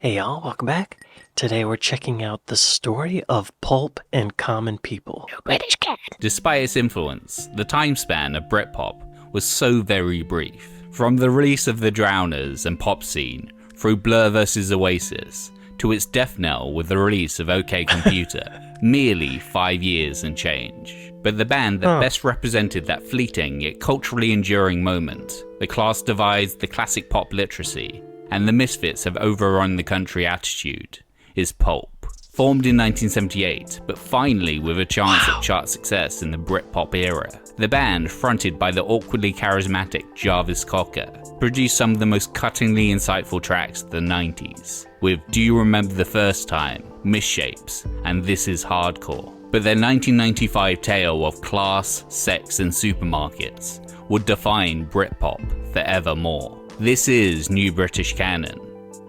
Hey y'all, welcome back. Today we're checking out the story of Pulp and Common People. British cat. Despite its influence, the time span of Britpop was so very brief. From the release of The Drowners and Pop Scene, through Blur vs Oasis, to its death knell with the release of OK Computer, merely 5 years and change. But the band that best represented that fleeting yet culturally enduring moment, the class divides, the classic pop literacy, and the misfits have overrun the country attitude, is Pulp. Formed in 1978, but finally with a chance at chart success in the Britpop era, the band, fronted by the awkwardly charismatic Jarvis Cocker, produced some of the most cuttingly insightful tracks of the 90s, with Do You Remember the First Time, Misshapes, and This Is Hardcore. But their 1995 tale of class, sex, and supermarkets would define Britpop forevermore. This is New British Canon,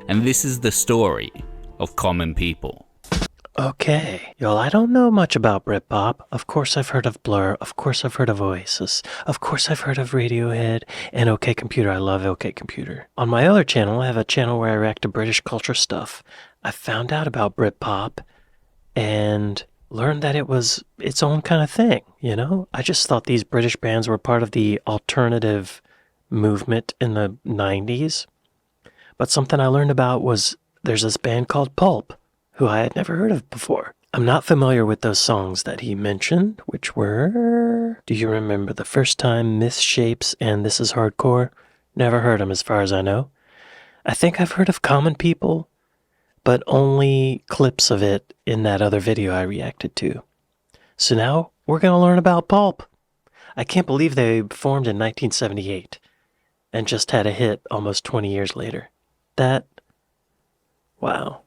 and this is the story of Common People. Okay, y'all, I don't know much about Britpop. Of course I've heard of Blur, of course I've heard of Oasis, of course I've heard of Radiohead, and OK Computer. I love OK Computer. On my other channel, I have a channel where I react to British culture stuff. I found out about Britpop and learned that it was its own kind of thing, you know? I just thought these British bands were part of the alternative movement in the 90s. But something I learned about was there's this band called Pulp, who I had never heard of before. I'm not familiar with those songs that he mentioned, which were Do You Remember the First Time, Misshapes, and This Is Hardcore. Never heard them as far as I know. I think I've heard of Common People, but only clips of it in that other video I reacted to. So now we're going to learn about Pulp. I can't believe they formed in 1978 and just had a hit almost 20 years later. Wow.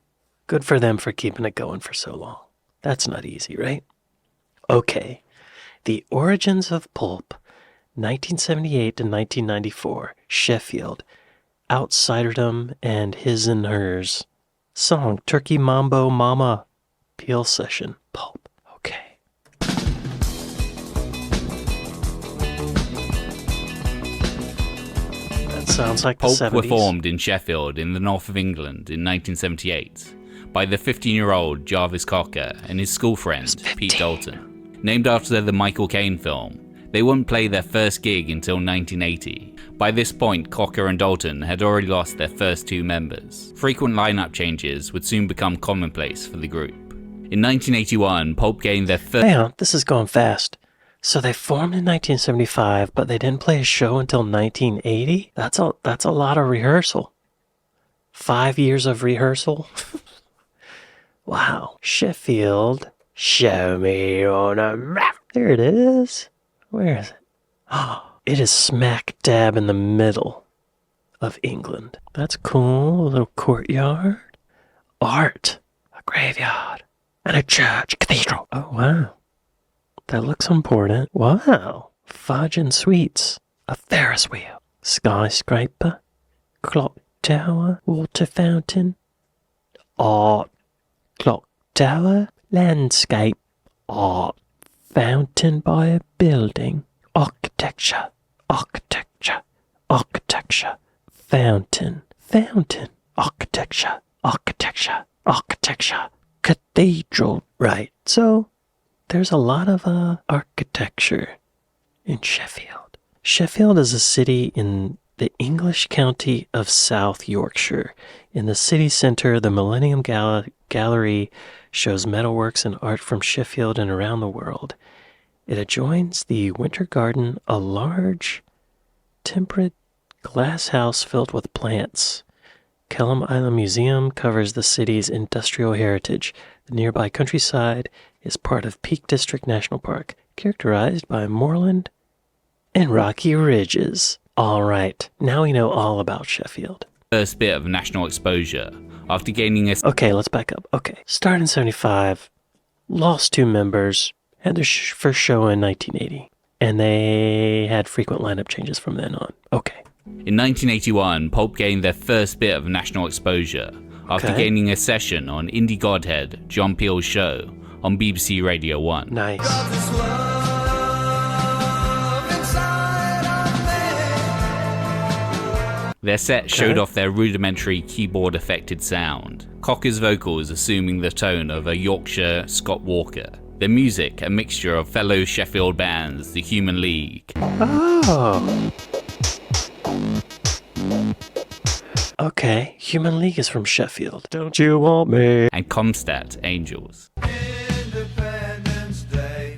Good for them for keeping it going for so long. That's not easy, right? Okay. The origins of Pulp, 1978 to 1994, Sheffield, Outsiderdom and His and Hers. Song, Turkey Mambo Mama, Peel Session, Pulp. Okay. That sounds like Pulp the 70s. were formed in Sheffield in the north of England in 1978 by the 15-year-old Jarvis Cocker and his school friend Pete Dalton. Named after the Michael Caine film, they wouldn't play their first gig until 1980. By this point, Cocker and Dalton had already lost their first two members. Frequent lineup changes would soon become commonplace for the group. In 1981, Pulp gained their first... Hang on, this is going fast. So they formed in 1975, but they didn't play a show until 1980? That's a lot of rehearsal. 5 years of rehearsal? Wow. Sheffield. Show me on a map. There it is. Where is it? Oh, it is smack dab in the middle of England. That's cool. A little courtyard. Art. A graveyard. And a church. Cathedral. Oh, wow. That looks important. Wow. Fudge and sweets. A Ferris wheel. Skyscraper. Clock tower. Water fountain. Art. Clock tower. Landscape. Art. Fountain by a building. Architecture. Architecture. Architecture. Fountain. Fountain. Architecture. Architecture. Architecture. Cathedral. Right. So there's a lot of architecture in Sheffield. Sheffield is a city in the English county of South Yorkshire. In the city centre, the Millennium Gallery shows metalworks and art from Sheffield and around the world. It adjoins the Winter Garden, a large, temperate glass house filled with plants. Kelham Island Museum covers the city's industrial heritage. The nearby countryside is part of Peak District National Park, characterized by moorland and rocky ridges. All right, now we know all about Sheffield. First bit of national exposure after gaining a... Okay, let's back up. Okay, started in 75, lost 2 members, had their first show in 1980, and they had frequent lineup changes from then on. Okay. In 1981, Pulp gained their first bit of national exposure after gaining a session on indie godhead John Peel's show on BBC Radio 1. Nice. Their set showed off their rudimentary keyboard-affected sound, Cocker's vocals assuming the tone of a Yorkshire Scott Walker. Their music a mixture of fellow Sheffield bands, the Human League. Oh. Okay, Human League is from Sheffield. Don't you want me? And Comstat Angels. Independence Day.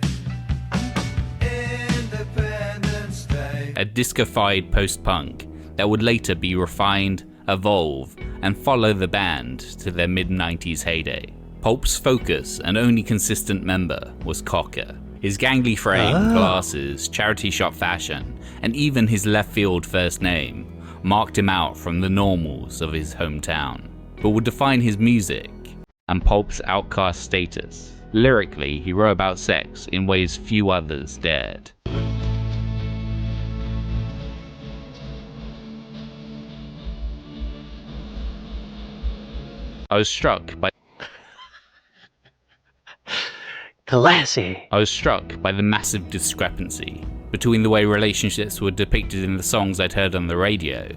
Independence Day. A disco-fied post-punk that would later be refined, evolve, and follow the band to their mid-90s heyday. Pulp's focus and only consistent member was Cocker. His gangly frame, glasses, charity shop fashion, and even his left-field first name marked him out from the normals of his hometown, but would define his music and Pulp's outcast status. Lyrically, he wrote about sex in ways few others dared. I was struck by the massive discrepancy between the way relationships were depicted in the songs I'd heard on the radio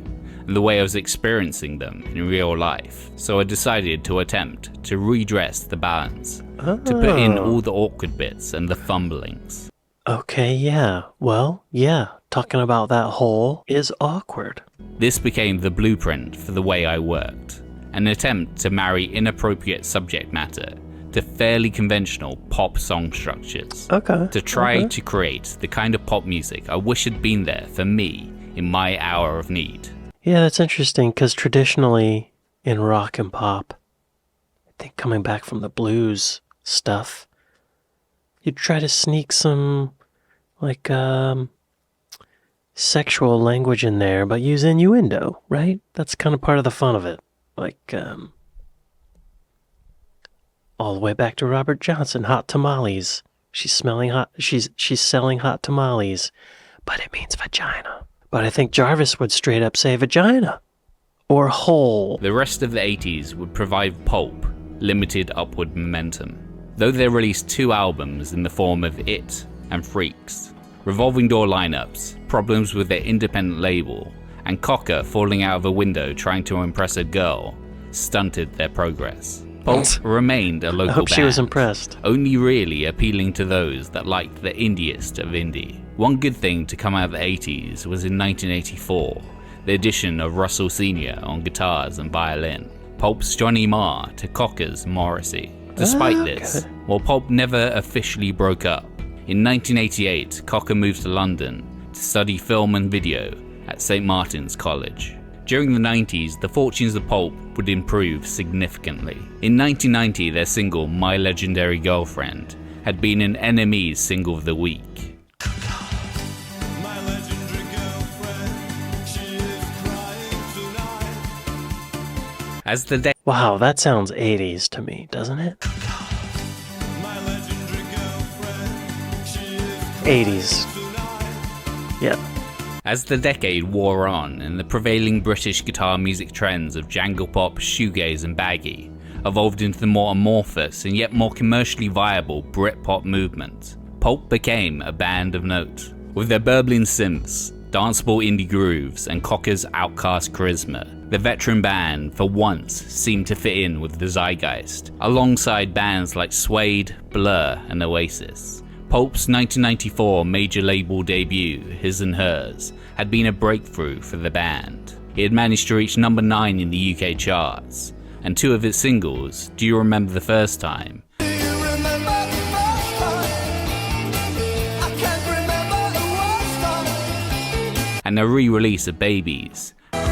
and the way I was experiencing them in real life. So I decided to attempt to redress the balance, to put in all the awkward bits and the fumblings. Okay, yeah. Well, yeah. Talking about that hole is awkward. This became the blueprint for the way I worked. An attempt to marry inappropriate subject matter to fairly conventional pop song structures. Okay. To try to create the kind of pop music I wish had been there for me in my hour of need. Yeah, that's interesting because traditionally in rock and pop, I think coming back from the blues stuff, you'd try to sneak some like sexual language in there, but use innuendo, right? That's kind of part of the fun of it. Like all the way back to Robert Johnson, hot tamales. She's selling hot tamales, but it means vagina. But I think Jarvis would straight up say vagina or hole. The rest of the 80s would provide Pulp limited upward momentum, though they released 2 albums in the form of It and Freaks. Revolving door lineups, problems with their independent label, and Cocker falling out of a window trying to impress a girl stunted their progress. Pulp remained a local I hope band, she was impressed. only really appealing to those that liked the indiest of indie. One good thing to come out of the 80s was in 1984, the addition of Russell Sr. on guitars and violin, Pulp's Johnny Marr to Cocker's Morrissey. Despite this, while Pulp never officially broke up, in 1988 Cocker moved to London to study film and video at St. Martin's College. During the 90s, the fortunes of Pulp would improve significantly. In 1990, their single, My Legendary Girlfriend, had been an NME's Single of the Week. My legendary girlfriend, she is crying tonight. As the Wow, that sounds 80s to me, doesn't it? My legendary girlfriend, she is 80s. tonight. Yep. As the decade wore on and the prevailing British guitar music trends of jangle pop, shoegaze and baggy evolved into the more amorphous and yet more commercially viable Britpop movement, Pulp became a band of note. With their burbling synths, danceable indie grooves and Cocker's outcast charisma, the veteran band for once seemed to fit in with the zeitgeist, alongside bands like Suede, Blur and Oasis. Pulp's 1994 major label debut, His and Hers, had been a breakthrough for the band. It had managed to reach number 9 in the UK charts, and 2 of its singles, Do You Remember the First Time? Do you remember the first time? I can't remember the worst time. And a re-release of Babies, Oh, I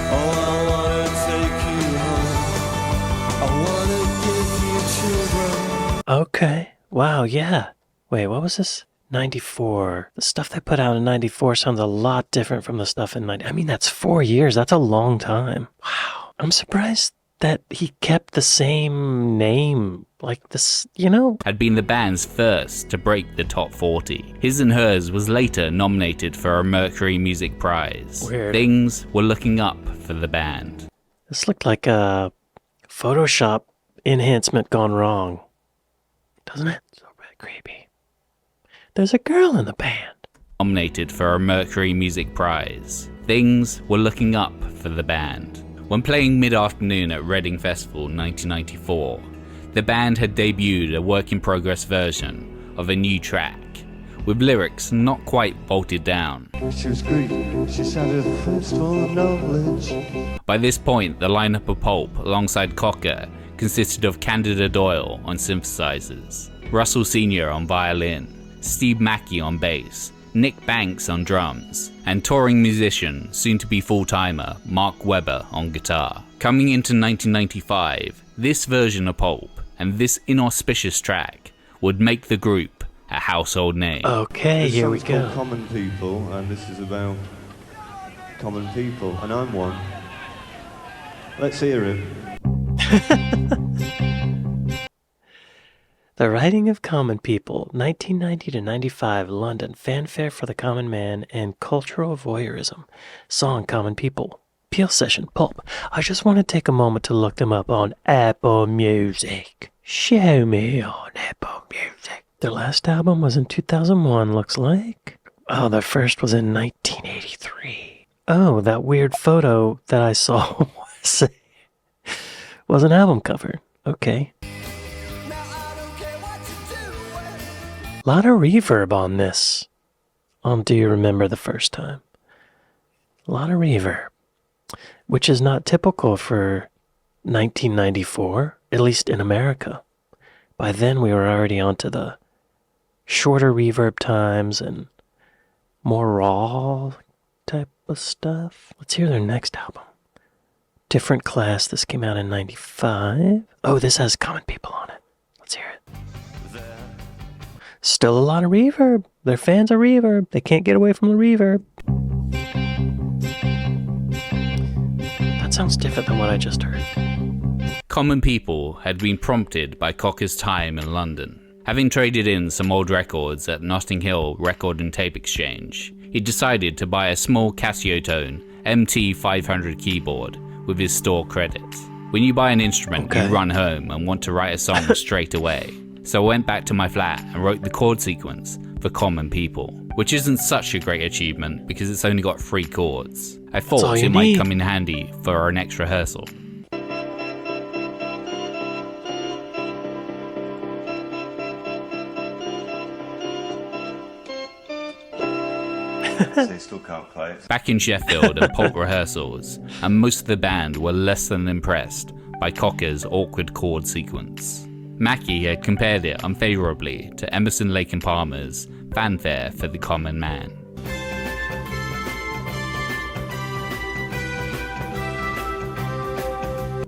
wanna take you home. I wanna give you children. Okay. Wow, yeah. Wait, what was this? 94. The stuff they put out in 94 sounds a lot different from the stuff in 90. I mean, that's 4 years. That's a long time. Wow. I'm surprised that he kept the same name. Like this, you know? had been the band's first to break the top 40. His and Hers was later nominated for a Mercury Music Prize. Weird. Things were looking up for the band. This looked like a Photoshop enhancement gone wrong. Doesn't it? So bad, creepy. There's a girl in the band. Nominated for a Mercury Music Prize. Things were looking up for the band. When playing mid-afternoon at Reading Festival 1994, the band had debuted a work-in-progress version of a new track, with lyrics not quite bolted down. She was Greek. She sounded a thirst for knowledge. By this point, the lineup of Pulp, alongside Cocker, consisted of Candida Doyle on synthesizers, Russell Sr. on violin, Steve Mackey on bass, Nick Banks on drums, and touring musician, soon-to-be full-timer, Mark Webber on guitar. Coming into 1995, this version of Pulp and this inauspicious track would make the group a household name. Okay, This here we song's called go. Common People, and this is about common people, and I'm one. Let's hear him. The Writing of Common People, 1990 to 95, London, Fanfare for the Common Man and Cultural Voyeurism. Song Common People. Peel Session, Pulp. I just want to take a moment to look them up on Apple Music. Show me on Apple Music. Their last album was in 2001, looks like. Oh, their first was in 1983. Oh, that weird photo that I saw was an album cover. Okay. Now I don't care what you do. Lot of reverb on this. On Do You Remember the First Time? A lot of reverb, which is not typical for 1994, at least in America. By then we were already onto the shorter reverb times and more raw type of stuff. Let's hear their next album. Different Class. This came out in 95. Oh, this has Common People on it. Let's hear it. Still a lot of reverb. Their fans are reverb. They can't get away from the reverb. That sounds different than what I just heard. Common People had been prompted by Cocker's time in London. Having traded in some old records at Notting Hill Record and Tape Exchange, he decided to buy a small Casio-tone MT500 keyboard with his store credits. When you buy an instrument, Okay. you run home and want to write a song straight away. So I went back to my flat and wrote the chord sequence for Common People, which isn't such a great achievement because it's only got 3 chords. I all thought you it might need. come in handy for our next rehearsal. They still can't play it. Back in Sheffield at Pulp rehearsals, and most of the band were less than impressed by Cocker's awkward chord sequence. Mackey had compared it unfavourably to Emerson, Lake and Palmer's Fanfare for the Common Man.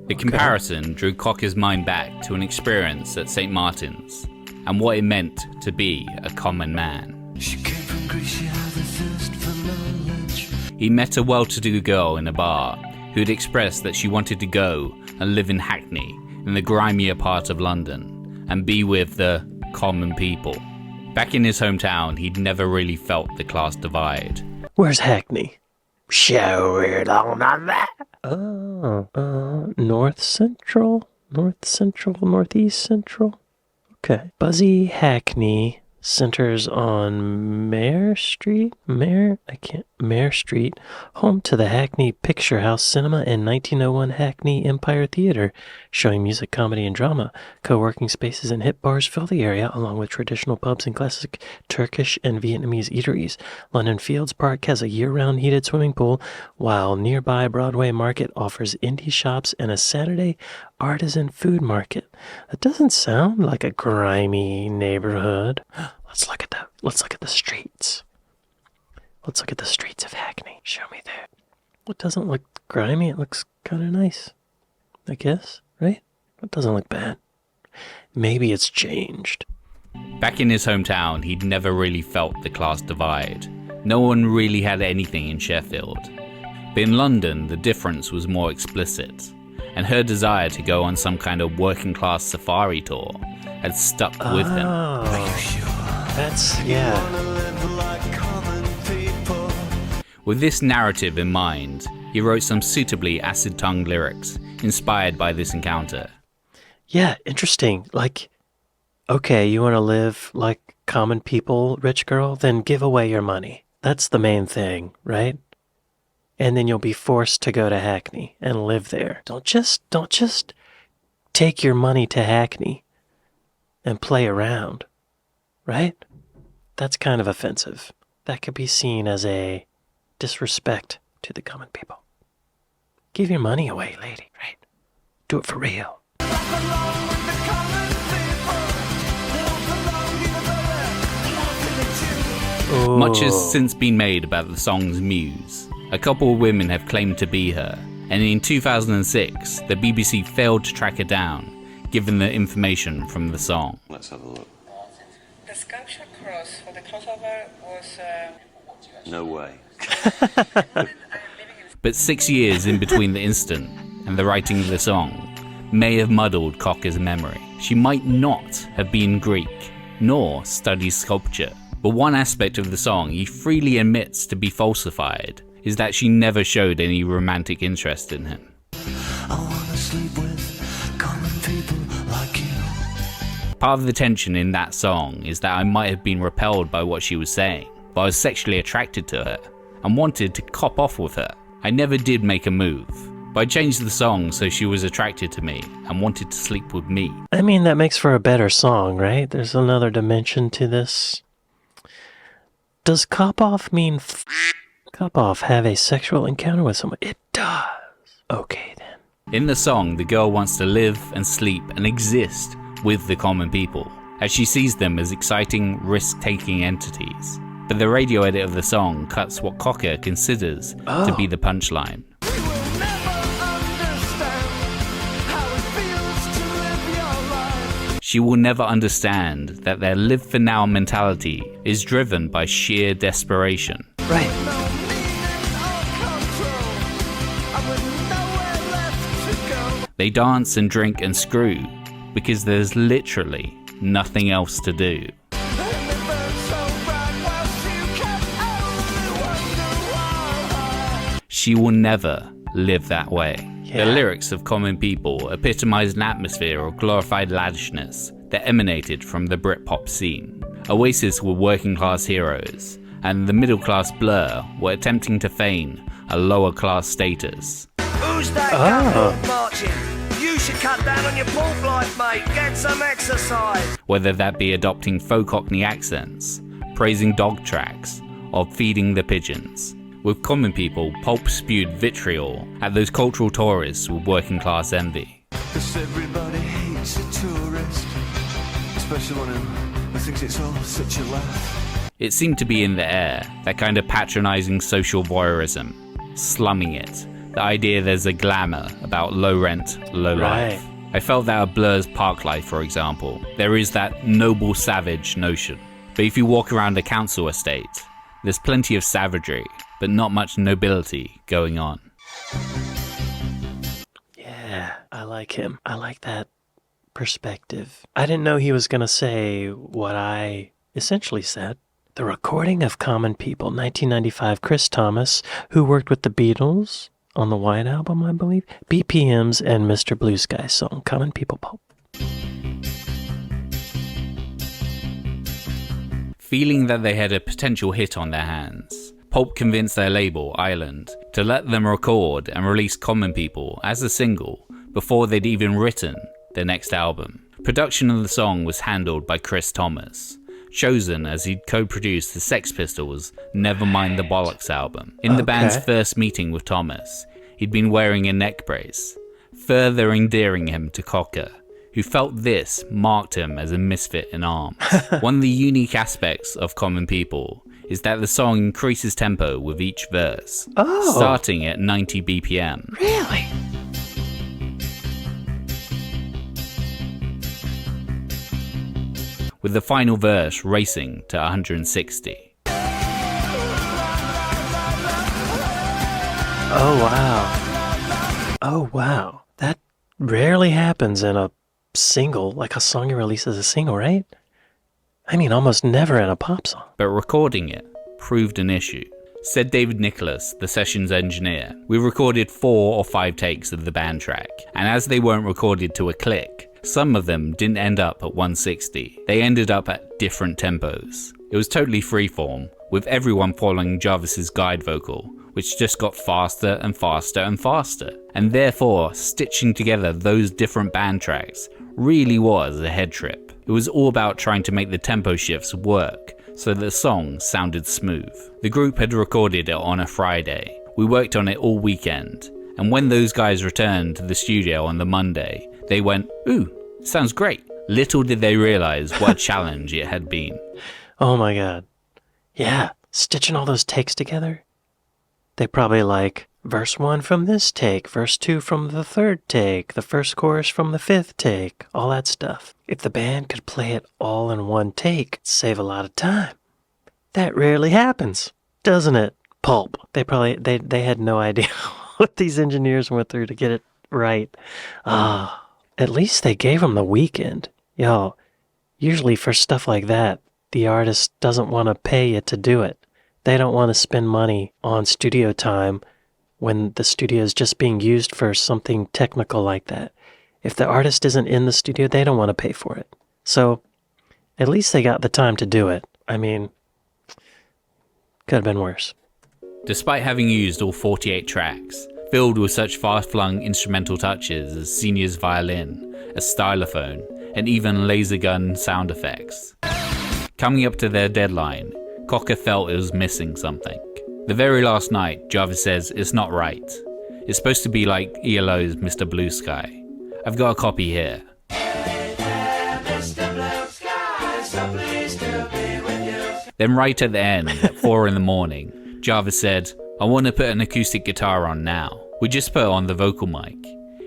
The comparison drew Cocker's mind back to an experience at St. Martin's and what it meant to be a common man. She came from Greece, she had a thirst for knowledge. He met a well-to-do girl in a bar who had expressed that she wanted to go and live in Hackney, in the grimier part of London, and be with the common people. Back in his hometown, he'd never really felt the class divide. Where's Hackney? Show it on the map. North Central? Northeast Central? Okay. Buzzy Hackney centers on Mare Street, home to the Hackney Picture House Cinema and 1901 Hackney Empire Theater, showing music, comedy, and drama. Co-working spaces and hip bars fill the area, along with traditional pubs and classic Turkish and Vietnamese eateries. London Fields Park has a year-round heated swimming pool, while nearby Broadway Market offers indie shops and a Saturday artisan food market. That doesn't sound like a grimy neighborhood. Let's look at the streets. Let's look at the streets of Hackney. Show me that. It doesn't look grimy. It looks kind of nice, I guess, right? It doesn't look bad. Maybe it's changed. Back in his hometown, he'd never really felt the class divide. No one really had anything in Sheffield. But in London, the difference was more explicit, and her desire to go on some kind of working class safari tour had stuck with him. That's, yeah. Wanna live like common people. With this narrative in mind, he wrote some suitably acid-tongued lyrics inspired by this encounter. Yeah, interesting. Like, okay, you want to live like common people, rich girl? Then give away your money. That's the main thing, right? and then you'll be forced to go to Hackney and live there. Don't just take your money to Hackney and play around, right? That's kind of offensive. That could be seen as a disrespect to the common people. Give your money away, lady, right? Do it for real. Much has since been made about the song's muse. A couple of women have claimed to be her, and in 2006, the BBC failed to track her down, given the information from the song. Let's have a look. The sculpture cross for the crossover was. No way. But 6 years in between the incident and the writing of the song may have muddled Cocker's memory. She might not have been Greek, nor studied sculpture. But one aspect of the song he freely admits to be falsified is that she never showed any romantic interest in him. I wanna sleep with common people like you. Part of the tension in that song is that I might have been repelled by what she was saying, but I was sexually attracted to her and wanted to cop off with her. I never did make a move, but I changed the song so she was attracted to me and wanted to sleep with me. I mean, that makes for a better song, right? There's another dimension to this. Does cop off mean cop off have a sexual encounter with someone? It does. Okay then. In the song, the girl wants to live and sleep and exist with the common people, as she sees them as exciting, risk-taking entities. But the radio edit of the song cuts what Cocker considers to be the punchline. We will never understand how it feels to live your life. She will never understand that their live for now mentality is driven by sheer desperation. Right. No meaning or control. And with nowhere left to go. They dance and drink and screw because there's literally nothing else to do. And it burns so bright whilst you can only wonder why. She will never live that way. Yeah. The lyrics of Common People epitomize an atmosphere of glorified lavishness that emanated from the Britpop scene. Oasis were working class heroes, and the middle class Blur were attempting to feign a lower class status. Who's that guy marching? You should cut down on your Pulp life, mate. Get some exercise. Whether that be adopting faux Cockney accents, praising dog tracks, or feeding the pigeons. With Common People, Pulp spewed vitriol at those cultural tourists with working class envy. 'Cause everybody hates a tourist, especially one who thinks it's all such a laugh. It seemed to be in the air, that kind of patronizing social voyeurism, slumming it, the idea there's a glamour about low rent, low life. I felt that of Blur's Park Life, for example, there is that noble savage notion. But if you walk around a council estate, there's plenty of savagery, but not much nobility going on. Yeah, I like him. I like that perspective. I didn't know he was going to say what I essentially said. The recording of Common People, 1995, Chris Thomas, who worked with the Beatles on the White Album, I believe, BPMs, and Mr. Blue Sky song, Common People Pulp. Feeling that they had a potential hit on their hands, Pulp convinced their label, Island, to let them record and release Common People as a single before they'd even written their next album. Production of the song was handled by Chris Thomas, chosen as he'd co-produced the Sex Pistols' Nevermind the Bollocks album. In the band's first meeting with Thomas, he'd been wearing a neck brace, further endearing him to Cocker, who felt this marked him as a misfit in arms. One of the unique aspects of Common People is that the song increases tempo with each verse, starting at 90 BPM. Really? With the final verse racing to 160. Oh, wow. Oh, wow. That rarely happens in a single, like a song you release as a single, right? I mean, almost never in a pop song. But recording it proved an issue. Said David Nicholas, the sessions engineer, we recorded 4 or 5 takes of the band track, and as they weren't recorded to a click, some of them didn't end up at 160. They ended up at different tempos. It was totally freeform, with everyone following Jarvis's guide vocal, which just got faster and faster and faster. And therefore, stitching together those different band tracks really was a head trip. It was all about trying to make the tempo shifts work so that the song sounded smooth. The group had recorded it on a Friday. We worked on it all weekend, and when those guys returned to the studio on the Monday, they went, "Ooh, sounds great." Little did they realize what a challenge it had been. Oh my god. Yeah, stitching all those takes together. They probably like, verse 1 from this take, verse 2 from the third take, the first chorus from the fifth take, all that stuff. If the band could play it all in one take, it'd save a lot of time. That rarely happens, doesn't it, Pulp? They had no idea what these engineers went through to get it right. At least they gave them the weekend. Yo, usually for stuff like that, the artist doesn't want to pay you to do it. They don't want to spend money on studio time when the studio is just being used for something technical like that. If the artist isn't in the studio, they don't want to pay for it. So, at least they got the time to do it. I mean, could have been worse. Despite having used all 48 tracks, filled with such far-flung instrumental touches as Senior's violin, a stylophone, and even laser gun sound effects. Coming up to their deadline, Cocker felt it was missing something. The very last night, Jarvis says it's not right. It's supposed to be like ELO's Mr. Blue Sky. I've got a copy here. Then right at the end, at 4 in the morning, Jarvis said, "I want to put an acoustic guitar on now." We just put on the vocal mic.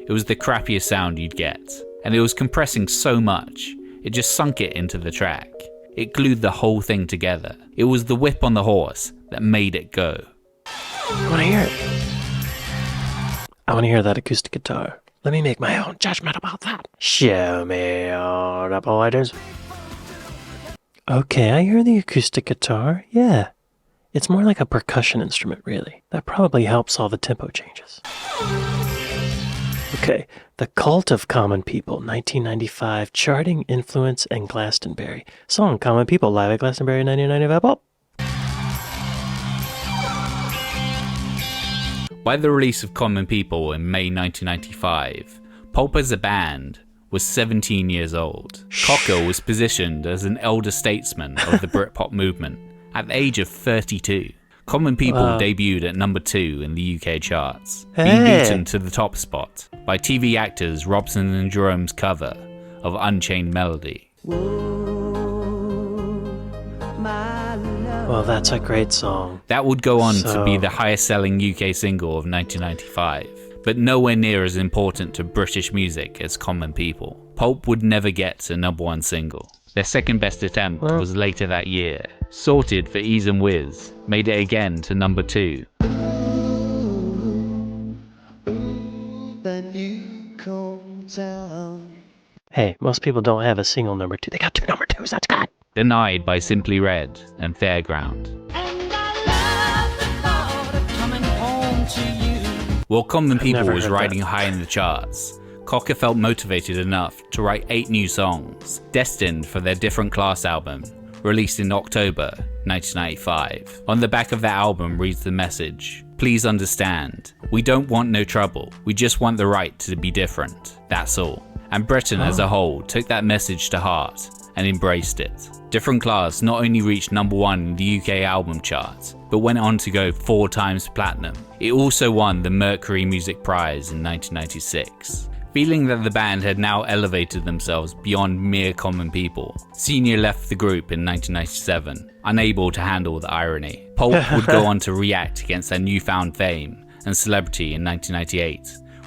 It was the crappiest sound you'd get, and it was compressing so much, it just sunk it into the track. It glued the whole thing together. It was the whip on the horse that made it go. I want to hear it. I want to hear that acoustic guitar. Let me make my own judgment about that. Show me all the pointers. Okay, I hear the acoustic guitar. Yeah. It's more like a percussion instrument, really. That probably helps all the tempo changes. Okay, The Cult of Common People, 1995, Charting, Influence, and Glastonbury. Song Common People, live at Glastonbury, 1995. Pulp. By the release of Common People in May 1995, Pulp as a band was 17 years old. Cocker was positioned as an elder statesman of the Britpop movement at the age of 32. Common People debuted at number 2 in the UK charts, being beaten to the top spot by TV actors Robson and Jerome's cover of Unchained Melody. Well, that's a great song. That would go on to be the highest selling UK single of 1995, but nowhere near as important to British music as Common People. Pulp would never get a number 1 single. Their second best attempt was later that year. Sorted for Ease and Wiz made it again to number 2. Hey, most people don't have a single number 2. They got 2 number 2s. That's good. Denied by Simply Red and Fairground. While Common People was riding high in the charts, Cocker felt motivated enough to write 8 new songs, destined for their Different Class album, released in October 1995. On the back of that album reads the message, "Please understand, we don't want no trouble, we just want the right to be different, that's all." And Britain as a whole took that message to heart and embraced it. Different Class not only reached number 1 in the UK album chart, but went on to go 4 times platinum. It also won the Mercury Music Prize in 1996. Feeling that the band had now elevated themselves beyond mere Common People, Senior left the group in 1997, unable to handle the irony. Pulp would go on to react against their newfound fame and celebrity in 1998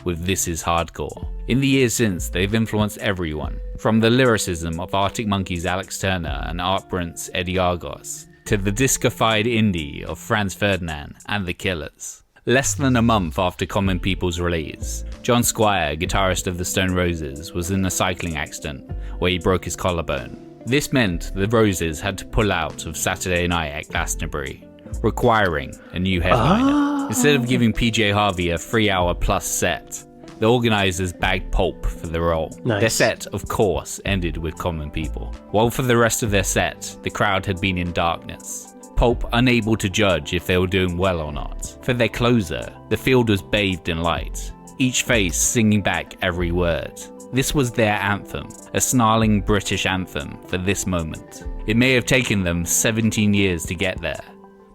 with This Is Hardcore. In the years since, they've influenced everyone, from the lyricism of Arctic Monkeys' Alex Turner and Art Brent's Eddie Argos, to the disco-fied indie of Franz Ferdinand and The Killers. Less than a month after Common People's release, John Squire, guitarist of the Stone Roses, was in a cycling accident where he broke his collarbone. This meant the Roses had to pull out of Saturday Night at Glastonbury, requiring a new headliner. Instead of giving PJ Harvey a 3-hour plus set, the organisers bagged Pulp for the role. Nice. Their set, of course, ended with Common People. While for the rest of their set, the crowd had been in darkness. Pulp unable to judge if they were doing well or not. For their closer, the field was bathed in light, each face singing back every word. This was their anthem, a snarling British anthem for this moment. It may have taken them 17 years to get there,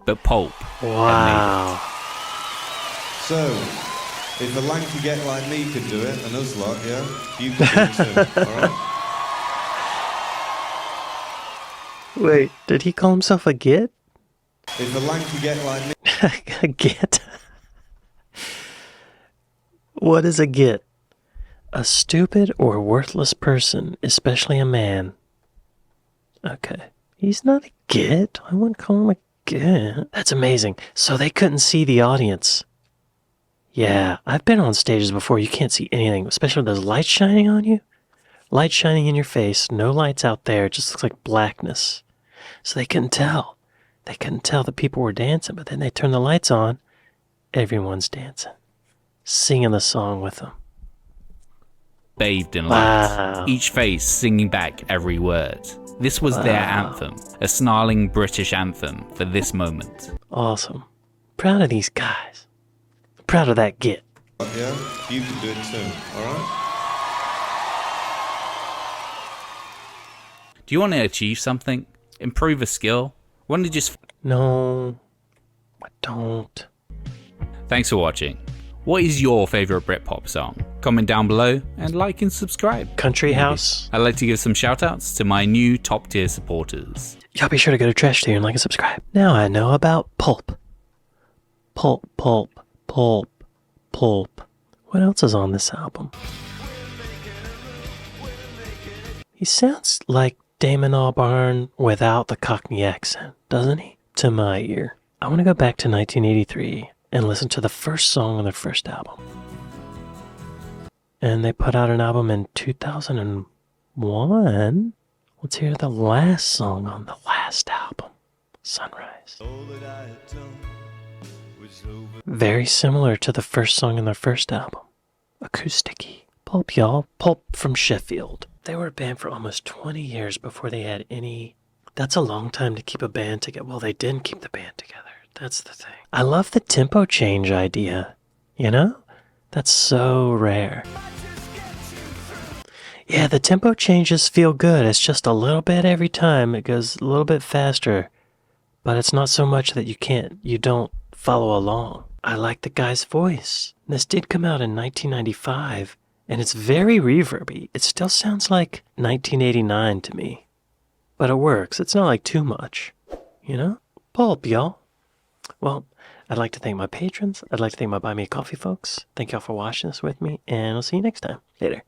but Pulp had made Wow. So, if a lanky get like me could do it, and us lot, yeah, you can do it too, alright? Wait, did he call himself a git? If a lanky get like me... A git? What is a git? A stupid or worthless person, especially a man. Okay. He's not a git. I wouldn't call him a git. That's amazing. So they couldn't see the audience. Yeah, I've been on stages before. You can't see anything, especially with those lights shining on you. Light shining in your face, no lights out there. It just looks like blackness. So they couldn't tell. They couldn't tell that people were dancing, but then they turned the lights on. Everyone's dancing, singing the song with them. bathed in Wow. light, each face singing back every word. This was their anthem, a snarling British anthem for this moment. Awesome. Proud of these guys. Proud of that git. Yeah, you can do it too, alright? Do you want to achieve something? Improve a skill? Want to just... No, I don't. Thanks for watching. What is your favourite Britpop song? Comment down below and like and subscribe. Country House. I'd like to give some shoutouts to my new top tier supporters. Y'all be sure to go to Trash Tier and like and subscribe. Now I know about Pulp. Pulp, Pulp, Pulp, Pulp. What else is on this album? He sounds like Damon Albarn without the Cockney accent, doesn't he? To my ear. I want to go back to 1983 and listen to the first song on their first album. And they put out an album in 2001. Let's hear the last song on the last album, Sunrise. Very similar to the first song in their first album, acoustic-y. Pulp, y'all. Pulp from Sheffield. They were a band for almost 20 years before they had any... That's a long time to keep a band together. Well, they didn't keep the band together. That's the thing. I love the tempo change idea, you know? That's so rare. Yeah, the tempo changes feel good. It's just a little bit every time. It goes a little bit faster. But it's not so much that you don't follow along. I like the guy's voice. This did come out in 1995, and it's very reverby. It still sounds like 1989 to me. But it works. It's not like too much, you know? Pulp, y'all. Well, I'd like to thank my patrons. I'd like to thank my Buy Me a Coffee folks. Thank y'all for watching this with me, and I'll see you next time. Later.